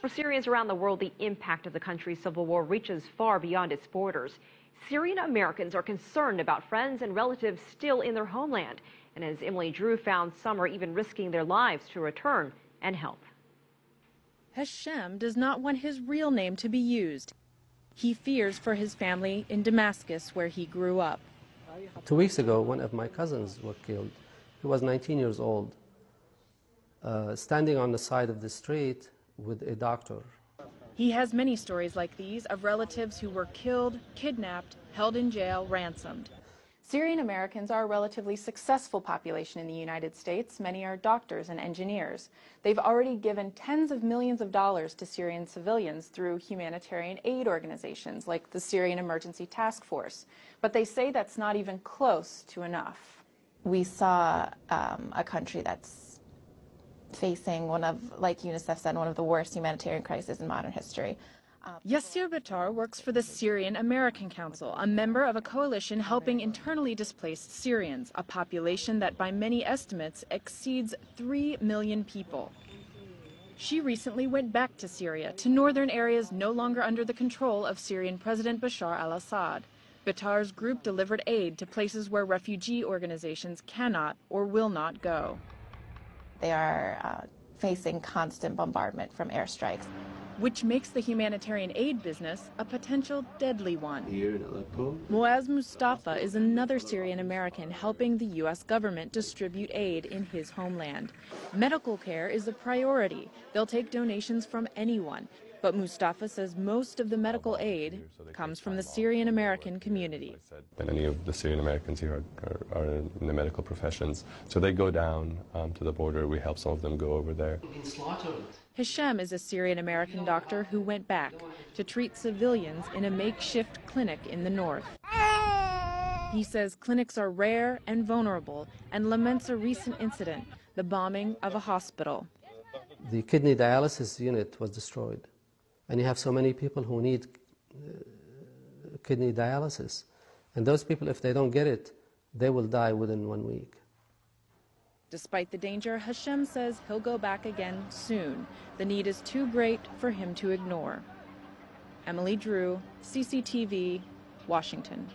For Syrians around the world, the impact of the country's civil war reaches far beyond its borders. Syrian Americans are concerned about friends and relatives still in their homeland. And as Emily Drew found, some are even risking their lives to return and help. Hashem does not want his real name to be used. He fears for his family in Damascus, where he grew up. 2 weeks ago, one of my cousins was killed. He was 19 years old, standing on the side of the street with a doctor. He has many stories like these of relatives who were killed, kidnapped, held in jail, ransomed. Syrian Americans are a relatively successful population in the United States. Many are doctors and engineers. They've already given tens of millions of dollars to Syrian civilians through humanitarian aid organizations like the Syrian Emergency Task Force. But they say that's not even close to enough. We saw a country that's facing one of, like UNICEF said, one of the worst humanitarian crises in modern history. Yassir Batar works for the Syrian American Council, a member of a coalition helping internally displaced Syrians, a population that by many estimates exceeds 3 million people. She recently went back to Syria, to northern areas no longer under the control of Syrian President Bashar al-Assad. Batar's group delivered aid to places where refugee organizations cannot or will not go. They are facing constant bombardment from airstrikes, which makes the humanitarian aid business a potential deadly one. Here in Aleppo, Muaz Mustafa is another Syrian American helping the U.S. government distribute aid in his homeland. Medical care is a priority. They'll take donations from anyone. But Mustafa says most of the medical aid comes from the Syrian American community. Many of the Syrian Americans here are in the medical professions, so they go down to the border. We help some of them go over there. Hashem is a Syrian American doctor who went back to treat civilians in a makeshift clinic in the north. He says clinics are rare and vulnerable and laments a recent incident, the bombing of a hospital. The kidney dialysis unit was destroyed. And you have so many people who need kidney dialysis. And those people, if they don't get it, they will die within 1 week. Despite the danger, Hashem says he'll go back again soon. The need is too great for him to ignore. Emily Drew, CCTV, Washington.